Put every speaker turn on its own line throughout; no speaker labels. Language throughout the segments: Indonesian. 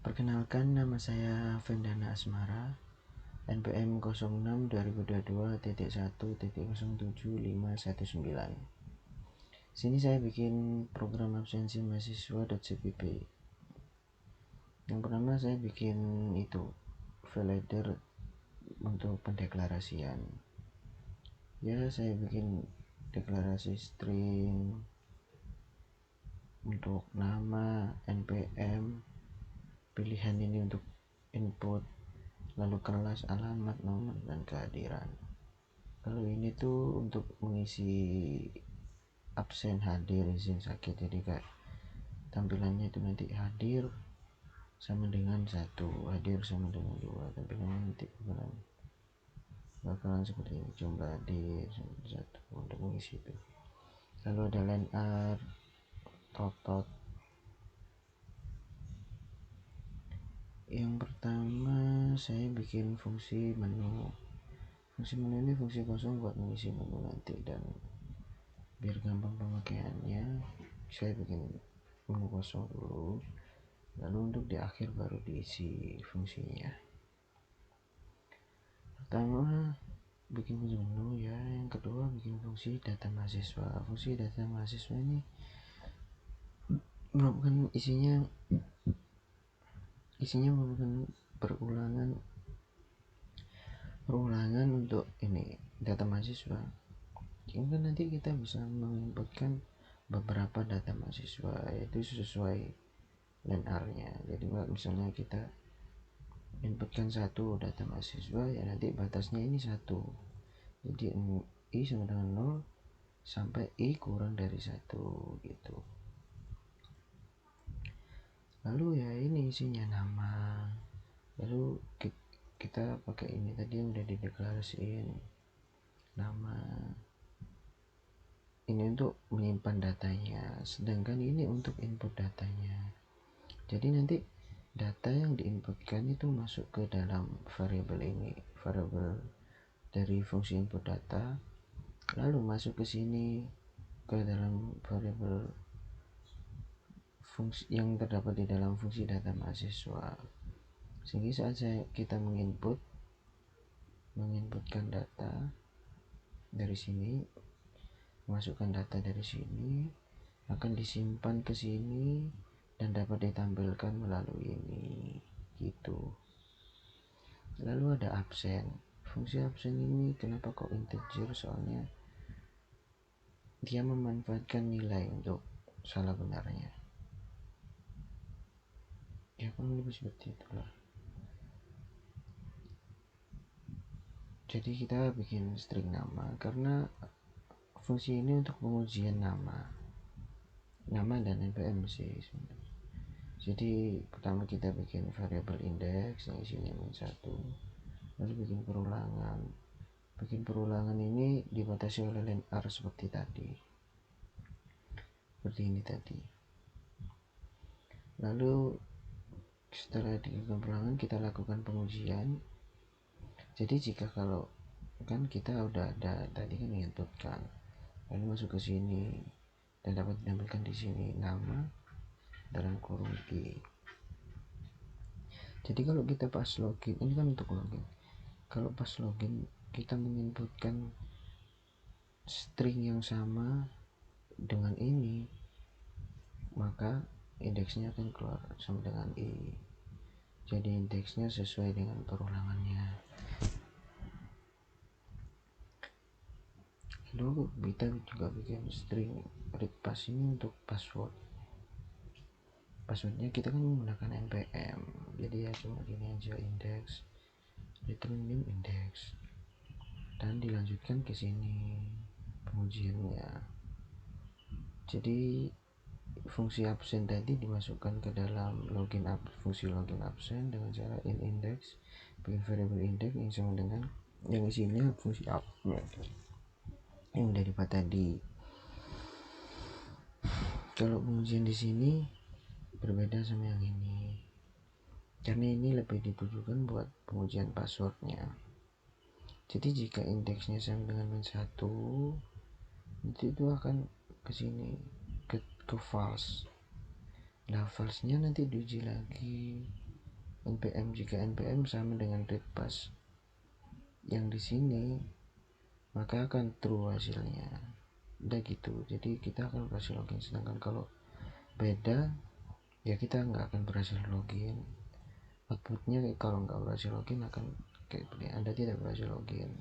Perkenalkan, nama saya Vendana Asmara, NPM 06 2022.1.07519. Sini saya bikin program absensi mahasiswa.cpp. Yang pertama saya bikin itu validator untuk pendeklarasian. Ya, saya bikin deklarasi string untuk nama, NPM, pilihan ini untuk input, lalu kelas, alamat, nomor, dan kehadiran. Kalau ini tuh untuk mengisi absen, hadir, izin, sakit. Jadi kayak tampilannya itu nanti hadir sama dengan 1, hadir sama dengan 2. Tampilannya nanti bakalan seperti ini, jumlah hadir 1 untuk mengisi itu. Lalu ada line art, totot. Yang pertama saya bikin fungsi menu. Fungsi menu ini fungsi kosong buat mengisi menu nanti, dan biar gampang pemakaiannya saya bikin menu kosong dulu, lalu untuk di akhir baru diisi fungsinya. Pertama bikin fungsi menu ya, yang kedua bikin fungsi data mahasiswa. Fungsi data mahasiswa ini merupakan isinya merupakan perulangan untuk ini data mahasiswa. Sehingga nanti kita bisa menginputkan beberapa data mahasiswa, yaitu sesuai line R-nya. Jadi misalnya kita inputkan 1 data mahasiswa, ya nanti batasnya ini 1. Jadi I sama dengan 0 sampai I kurang dari 1 gitu. Lalu ya ini isinya nama. Lalu kita pakai ini tadi yang udah dideklarasiin, nama. Ini untuk menyimpan datanya, sedangkan ini untuk input datanya. Jadi nanti data yang diinputkan itu masuk ke dalam variabel ini, variabel dari fungsi input data, lalu masuk ke sini ke dalam variabel fungsi yang terdapat di dalam fungsi data mahasiswa. Sehingga saat kita menginputkan data dari sini, masukkan data dari sini, akan disimpan ke sini dan dapat ditampilkan melalui ini gitu. Lalu ada absen. Fungsi absen ini kenapa kok integer? Soalnya dia memanfaatkan nilai untuk salah benarnya. Ya kurang lebih seperti itulah. Jadi kita bikin string nama karena fungsi ini untuk pengujian nama dan NPM sih sebenarnya. Jadi pertama kita bikin variabel index yang isinya -1, lalu bikin perulangan ini dibatasi oleh line R seperti ini tadi. Lalu setelah dilakukan perulangan kita lakukan pengujian. Jadi jika kalau kan kita udah ada tadi kan inputkan, lalu masuk ke sini dan dapat ditampilkan di sini nama dalam kurung I. Jadi kalau kita pas login, ini kan untuk login. Kalau pas login kita menginputkan string yang sama dengan ini, maka indeksnya akan keluar sama dengan I. Jadi indeksnya sesuai dengan perulangannya. Lalu kita juga bikin string read pass ini untuk passwordnya kita kan menggunakan npm, jadi ya cuma gini aja, index return name index, dan dilanjutkan ke sini pengujiannya. Jadi fungsi absen tadi dimasukkan ke dalam fungsi login absen dengan cara index, bikin variable index yang sama dengan yang isinya fungsi absen yang udah dibuat tadi. Kalau pengujian di sini berbeda sama yang ini, karena ini lebih ditujukan buat pengujian passwordnya. Jadi jika indeksnya sama dengan -1, nanti itu akan ke sini ke false. Nah false nya nanti diuji lagi npm. Jika npm sama dengan read pass yang di sini, maka akan true hasilnya. Udah gitu, jadi kita akan berhasil login. Sedangkan kalau beda, ya kita nggak akan berhasil login. Outputnya kalau nggak berhasil login akan kayak begini, Anda tidak berhasil login.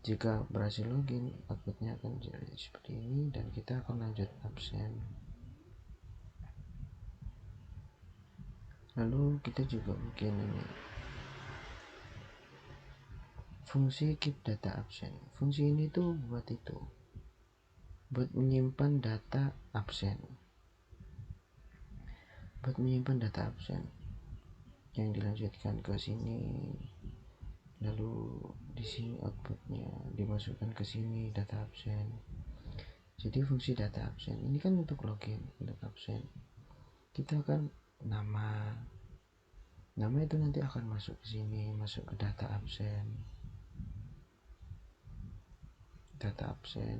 Jika berhasil login, outputnya akan jadi seperti ini, dan kita akan lanjut absen. Lalu kita juga bikin ini fungsi keep data absen. Fungsi ini tuh buat menyimpan data absen, yang dilanjutkan ke sini, lalu di sini outputnya dimasukkan ke sini data absen. Jadi fungsi data absen ini kan untuk login, untuk absen kita akan nama itu nanti akan masuk ke sini, masuk ke data absen.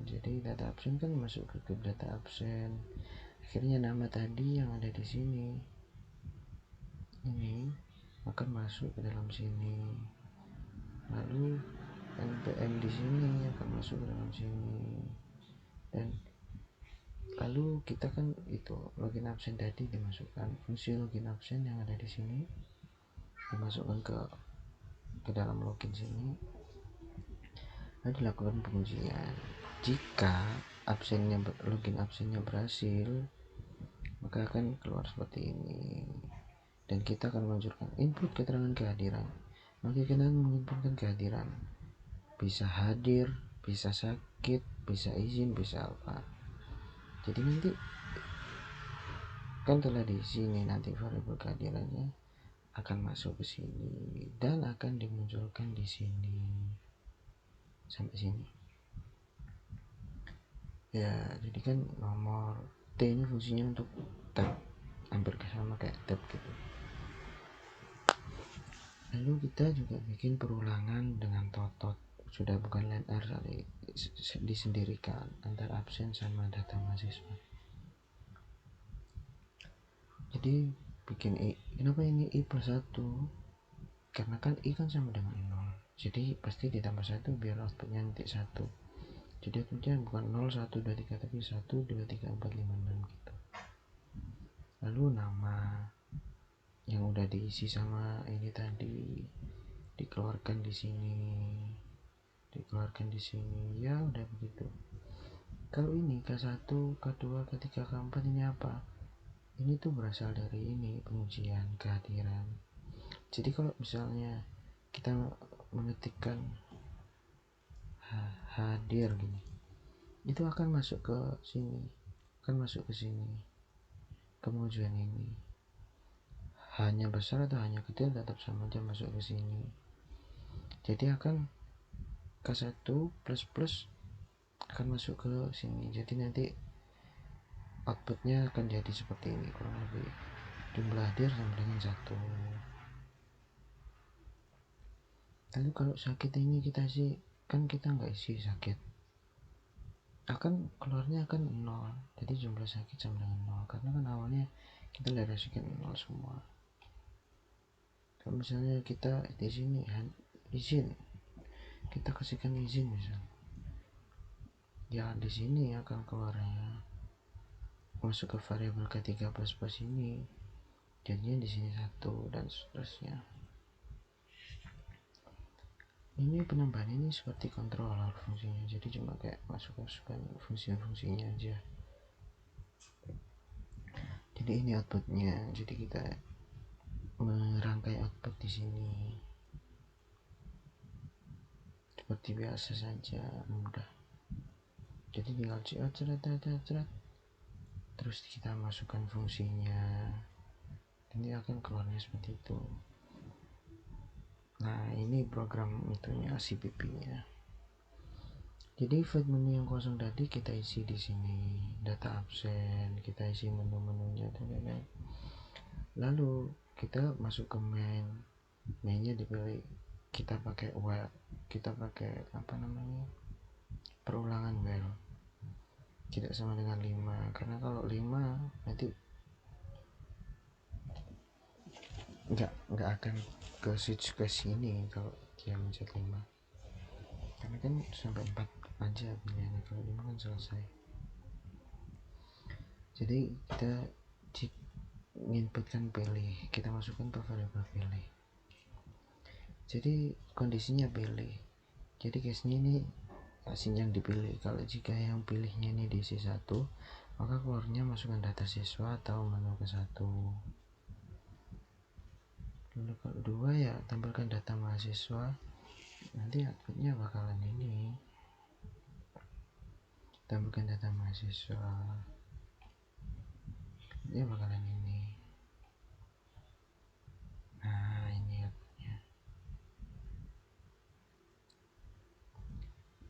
Jadi data absen kan masuk ke data absen, akhirnya nama tadi yang ada di sini ini akan masuk ke dalam sini, lalu npm di sini akan masuk ke dalam sini, dan lalu kita kan itu login absen tadi dimasukkan, fungsi login absen yang ada di sini dimasukkan ke dalam login sini, lalu dilakukan pengujian. Jika login absennya berhasil, maka akan keluar seperti ini, dan kita akan meluncurkan input keterangan kehadiran. Maka kita menginputkan kehadiran, bisa hadir, bisa sakit, bisa izin, bisa apa. Jadi nanti kan telah di sini, nanti variabel kehadirannya akan masuk ke sini dan akan dimunculkan di sini sampai sini. Ya, jadi kan nomor T ini fungsinya untuk tab, hampir sama kayak tab gitu. Lalu kita juga bikin perulangan dengan totot, sudah bukan line R, disendirikan antara absen sama data mahasiswa. Jadi bikin i, kenapa ini i plus 1? Karena kan i kan sama dengan 0, jadi pasti ditambah 1 biar outputnya nanti 1. Jadi outputnya bukan 0, 1, 2, 3, tapi 1, 2, 3, 4, 5, 6 gitu. Lalu nama yang udah diisi sama ini tadi dikeluarkan di sini, ya udah begitu. Kalau ini K1, K2, K3, K4 ini apa? Ini tuh berasal dari ini pengujian kehadiran. Jadi kalau misalnya kita mengetikkan hadir gini, itu akan masuk ke sini, pengujian ini. Hanya besar atau hanya kecil tetap sama aja masuk ke sini. Jadi akan K1 plus akan masuk ke sini. Jadi nanti outputnya akan jadi seperti ini, kurang lebih jumlah hadir sama dengan 1. Lalu kalau sakit ini kita isi, kan kita nggak isi sakit, akan keluarnya akan 0. Jadi jumlah sakit sama dengan 0, karena kan awalnya kita deklarasikan 0 semua. Kalau misalnya kita di sini izin, kita kasihkan izin misal, ya di sini akan keluarnya masuk ke variabel K3 plus ini, jadinya di sini 1 dan seterusnya. Ini penambahan ini seperti controller fungsinya, jadi cuma kayak masukkan fungsinya aja. Jadi ini outputnya, jadi kita merangkai output di sini seperti biasa saja, mudah. Jadi tinggal terus kita masukkan fungsinya, ini akan keluarnya seperti itu. Nah, ini program itunya, CPP-nya. Jadi void menu yang kosong tadi kita isi di sini, data absen, kita isi menu-menunya dan lain-lain. Lalu kita masuk ke mainnya dipilih, kita pakai perulangan well, tidak sama dengan 5, karena kalau 5 nanti nggak akan ke switch ke sini kalau dia mencet 5, karena kan sampai 4 aja pilihannya, kalau 5 kan selesai. Jadi kita inputkan pilih, kita masukkan ke variabel pilih. Jadi kondisinya pilih, jadi case nya ini asing yang dipilih. Kalau jika yang pilihnya ini diisi 1, maka keluarnya masukkan data siswa atau menu ke 1. Lalu kalau 2 ya tampilkan data mahasiswa. Nanti outputnya bakalan ini, tampilkan data mahasiswa, dia bakalan ini. Nah ini outputnya.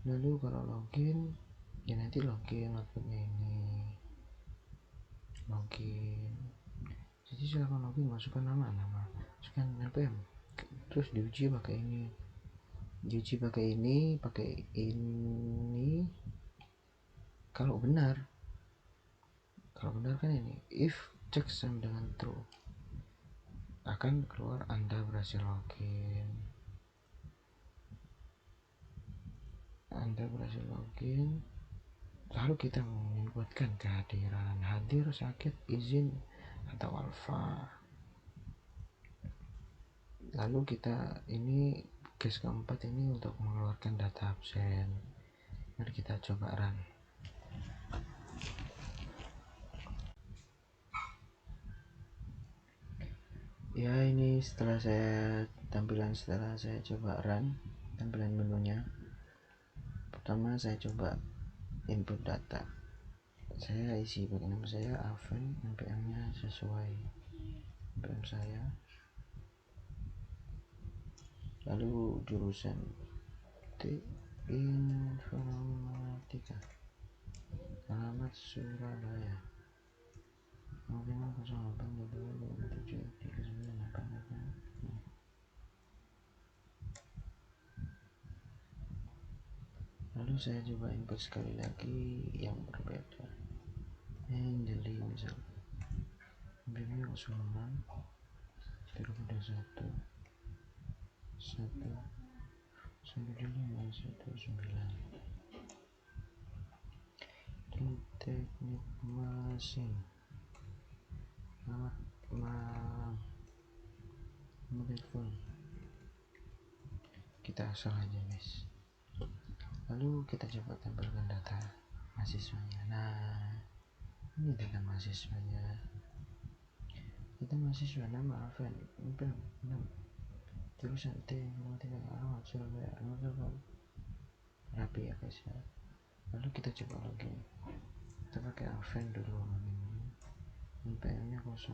Lalu kalau login ya nanti login, outputnya ini login. Jadi silakan login, masukkan nama, masukkan npm, terus diuji pakai ini, pakai ini. Kalau benar kan ini, if cek sama dengan true, akan keluar Anda berhasil login. Lalu kita menginputkan kehadiran, hadir, sakit, izin, atau alfa. Lalu kita ini case keempat ini untuk mengeluarkan data absen. Mari kita coba run. Ya ini setelah saya coba run tampilan menunya. Pertama saya coba input data, saya isi pakai nama saya Aven, npm nya sesuai npm saya, lalu jurusan informatika, alamat Surabaya, mungkin 0822273988. Lalu saya coba input sekali lagi yang berbeda, jadi misal npm-nya 06 2021 1 teknik mesin, telepon, kita asal aja guys. Lalu kita coba tampilkan data mahasiswanya. Nah ini data mahasiswanya, nama Aven, jurusan informatika, alamat Surabaya, nomor telepon, rapi ya guys ya. Lalu kita coba login, kita pakai Aven dulu, npm nya 06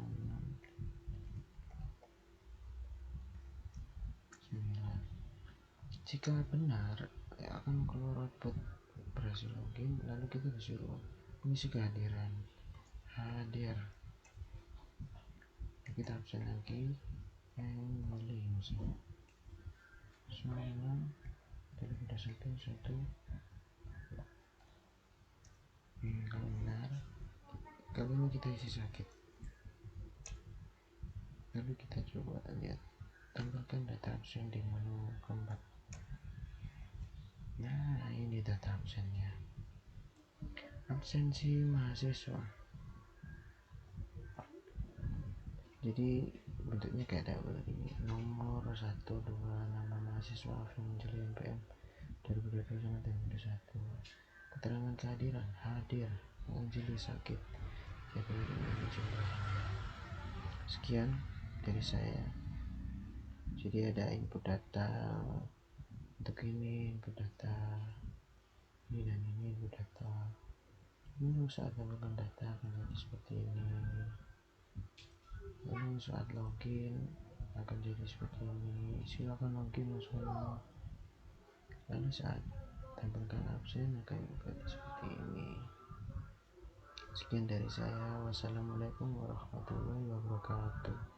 Jika benar akan keluar output berhasil login. Lalu kita disuruh mengisi kehadiran, hadir. Kita absen lagi, milih misalnya soalnya dari udah satu kalau benar, kalau ini kita isi sakit. Lalu kita coba lihat, tambahkan data absen di menu keempat. Nah ini data absennya, absensi mahasiswa. Jadi bentuknya kayak tabel ini, nomor 1, 2, nama mahasiswa Aven Jeli npm 2021, keterangan kehadiran, hadir, Anjeli sakit, jadi ini jumlahnya. Sekian dari saya. Jadi ada input data untuk ini, input data ini dan ini input data. Lalu saat tambahkan data akan jadi seperti ini. Lalu saat login akan jadi seperti ini. Silakan login masukkan. Lalu saat tampilkan absen akan jadi seperti ini. Sekian dari saya. Wassalamualaikum warahmatullahi wabarakatuh.